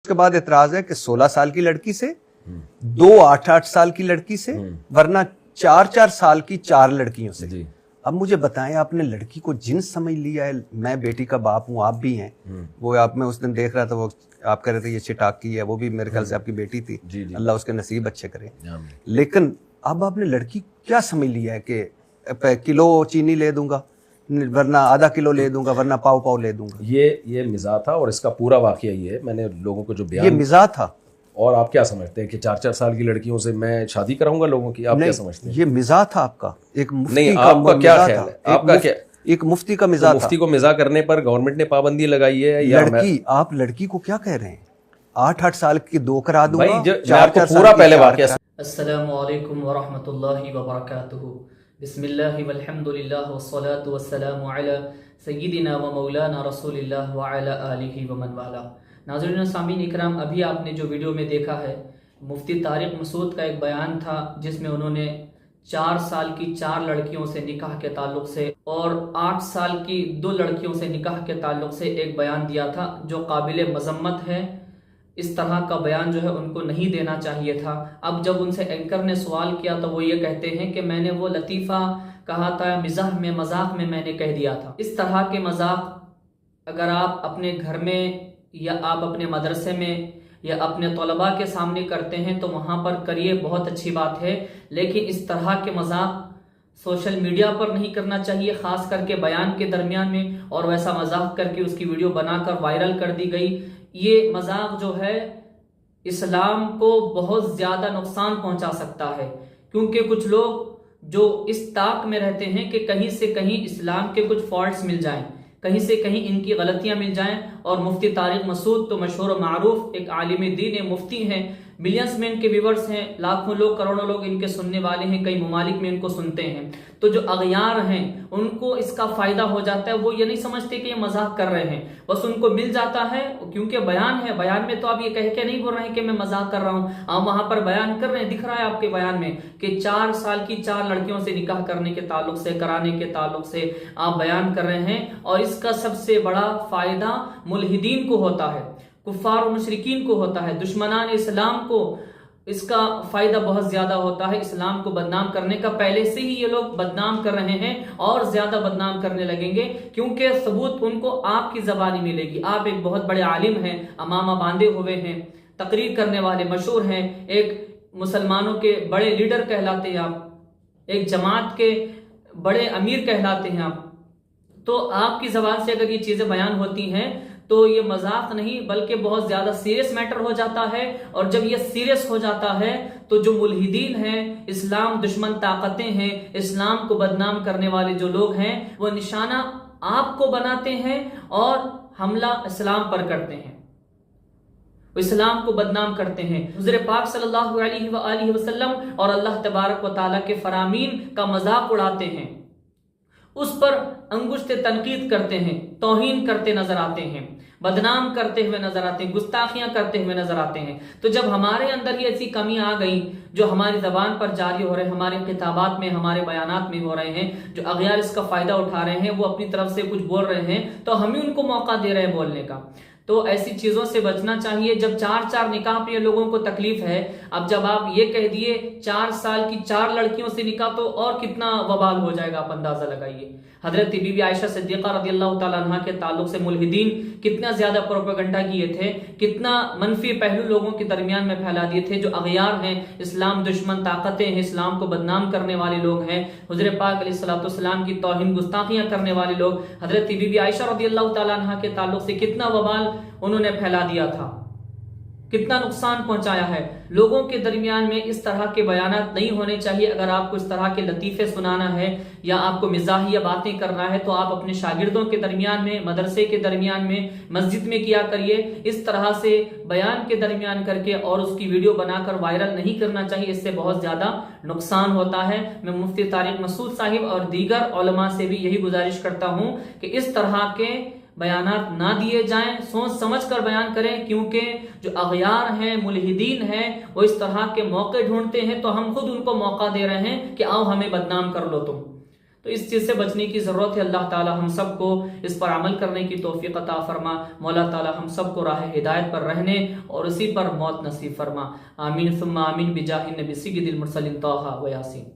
उसके बाद एतराज है कि 16 साल की लड़की से, 2 8-8 साल की लड़की से, वरना 4-4 साल की 4 लड़कियों से। अब मुझे बताएं, आपने लड़की को जिन्स समझ लिया है। मैं बेटी का बाप हूँ, आप भी हैं। वो आप, मैं उस दिन देख रहा था, वो आप कह रहे थे ये चिटाकी है, वो भी मेरे ख्याल से आपकी बेटी थी। अल्लाह उसके नसीब अच्छे करे। लेकिन अब आपने लड़की क्या समझ लिया है कि किलो चीनी ले दूंगा, वरना आधा किलो ले दूंगा, वरना पाव ले दूंगा। ये मिजाज था और इसका पूरा वाकया ये है। मैंने लोगों को जो बयान, ये मिजाज था। और आप क्या समझते हैं कि 4-4 साल की लड़कियों से मैं शादी कराऊंगा लोगों की? आप क्या समझते हैं? ये मिजाज था आपका, एक मुफ्ती नहीं, का। आपका क्या ख्याल है? आपका क्या, एक मुफ्ती का मिजाज था। मुफ्ती को मिजाज करने पर गवर्नमेंट ने पाबंदी लगाई है या आप लड़की को क्या कह रहे हैं? 8-8 साल की 2 करा दूंगा। भाई मैं आपको पूरा पहले वाकया। अस्सलामु अलैकुम व रहमतुल्लाहि व बरकातुहू। बिस्मिल्लाहि वल्हम्दुलिल्लाह वस्सलातु वस्सलामु अला सय्यिदिना व मौलाना रसूलिल्लाह व अला आलिहि व मन वाला। नाज़रीन व सामीन इकराम, अभी आपने जो वीडियो में देखा है, मुफ्ती तारिक मसूद का एक बयान था जिसमें उन्होंने 4 साल की 4 लड़कियों से निकाह के ताल्लुक से और 8 साल की 2 लड़कियों से निकाह के ताल्लुक से एक बयान दिया था जो काबिल मजम्मत है। इस तरह का बयान जो है उनको नहीं देना चाहिए था। अब जब उनसे एंकर ने सवाल किया तो वो ये कहते हैं कि मैंने वो लतीफ़ा कहा था, मिजाह में, मजाक में मैंने कह दिया था। इस तरह के मजाक अगर आप अपने घर में या आप अपने मदरसे में या अपने तलबा के सामने करते हैं तो वहाँ पर करिए, बहुत अच्छी बात है। लेकिन इस तरह के मजाक सोशल मीडिया पर नहीं करना चाहिए, ख़ास करके बयान के दरमियान में। और वैसा मजाक करके उसकी वीडियो बनाकर वायरल कर दी गई। ये मजाक जो है इस्लाम को बहुत ज़्यादा नुकसान पहुंचा सकता है, क्योंकि कुछ लोग जो इस ताक में रहते हैं कि कहीं से कहीं इस्लाम के कुछ फॉल्ट्स मिल जाएं, कहीं से कहीं इनकी गलतियां मिल जाएं। और मुफ्ती तारिक मसूद तो मशहूर मारूफ एक आलिम दीन मुफ्ती हैं, मिलियंस में इनके व्यूवर्स हैं, लाखों लोग, करोड़ों लोग इनके सुनने वाले हैं, कई ममालिक में इनको सुनते हैं। तो जो अगयार हैं उनको इसका फायदा हो जाता है। वो ये नहीं समझते कि ये मजाक कर रहे हैं, बस उनको मिल जाता है क्योंकि बयान है। बयान में तो आप ये कह के नहीं बोल रहे हैं कि मैं मजाक कर रहा हूँ, आप वहां पर बयान कर रहे हैं। दिख रहा है आपके बयान में कि 4 साल की 4 लड़कियों से निकाह करने के ताल्लुक से, कराने के ताल्लुक से आप बयान कर रहे हैं। और इसका सबसे बड़ा फायदा मुल्हिदीन को होता है, कुफ्फार और मुशरिकीन को होता है, दुश्मनान इस्लाम को इसका फायदा बहुत ज्यादा होता है। इस्लाम को बदनाम करने का पहले से ही ये लोग बदनाम कर रहे हैं और ज्यादा बदनाम करने लगेंगे, क्योंकि सबूत उनको आपकी जबानी मिलेगी। आप एक बहुत बड़े आलिम हैं, अमामा बांधे हुए हैं, तकरीर करने वाले मशहूर हैं, एक मुसलमानों के बड़े लीडर कहलाते हैं आप, एक जमात के बड़े अमीर कहलाते हैं आप। तो आपकी जबान से अगर ये चीजें बयान होती हैं तो ये मजाक नहीं बल्कि बहुत ज्यादा सीरियस मैटर हो जाता है। और जब ये सीरियस हो जाता है तो जो मुल्हिदीन हैं, इस्लाम दुश्मन ताकतें हैं, इस्लाम को बदनाम करने वाले जो लोग हैं, वो निशाना आपको बनाते हैं और हमला इस्लाम पर करते हैं, इस्लाम को बदनाम करते हैं। हुज़ूर पाक सल्लल्लाहु अलैहि वसल्लम और अल्लाह तबारक व तआला के फरामीन का मजाक उड़ाते हैं, उस पर अंगुश्त तनकीद करते हैं, तौहीन करते नजर आते हैं, बदनाम करते हुए नजर आते हैं, गुस्ताखियां करते हुए नजर आते हैं। तो जब हमारे अंदर ये ऐसी कमी आ गई जो हमारी जबान पर जारी हो रहे हैं, हमारे किताबात में, हमारे बयानात में हो रहे हैं, जो अगयार इसका फायदा उठा रहे हैं, वो अपनी तरफ से कुछ बोल रहे हैं तो हम ही उनको मौका दे रहे हैं बोलने का। तो ऐसी चीजों से बचना चाहिए। जब 4-4 निकाह पे लोगों को तकलीफ है, अब जब आप ये कह दिए 4 साल की 4 लड़कियों से निकाह, तो और कितना वबाल हो जाएगा, आप अंदाजा लगाइए। हजरत बीबी आयशा सिद्दीक़ा रज़ियल्लाहु ताला अन्हा के ताल्लुक से मुल्हिदीन कितना ज्यादा प्रोपेगेंडा किए थे, कितना मनफी पहलू लोगों के दरमियान में फैला दिए थे। जो अगयार हैं, इस्लाम दुश्मन ताकतें हैं, इस्लाम को बदनाम करने वाले लोग हैं, हुज़ूर पाक अलैहिस्सलाम की तौहीन गुस्ताखियां करने वाले लोग, हजरत बीबी आयशा रज़ियल्लाहु ताला अन्हा के ताल्लुक से कितना वबाल उन्होंने फैला दिया था, कितना नुकसान पहुंचाया है लोगों के दरमियान में। इस तरह के बयानात नहीं होने चाहिए। अगर आपको इस तरह के लतीफे सुनाना है या आपको मिजाहिया बातें करना है तो आप अपने शागिर्दों के दरमियान में, मदरसे के दरमियान में, मस्जिद में किया करिए। इस तरह से बयान के दरमियान करके और उसकी वीडियो बनाकर वायरल नहीं करना चाहिए, इससे बहुत ज्यादा नुकसान होता है। मैं मुफ्ती तारिक मसूद साहिब और दीगर उलमा से भी यही गुजारिश करता हूँ कि इस तरह के बयानात ना दिए जाएं, सोच समझ कर बयान करें, क्योंकि जो अगयार हैं, मुल्हिदीन हैं, वो इस तरह के मौके ढूंढते हैं। तो हम खुद उनको मौका दे रहे हैं कि आओ हमें बदनाम कर लो तुम। تو اس چیز سے بچنے کی ضرورت ہے. اللہ تعالی ہم سب کو اس پر عمل کرنے کی توفیق عطا فرما. مولا تعالی ہم سب کو راہ ہدایت پر رہنے اور اسی پر موت نصیب فرما. آمین ثم آمین بجاہ النبی سید المرسلین طٰہٰ و یاسین.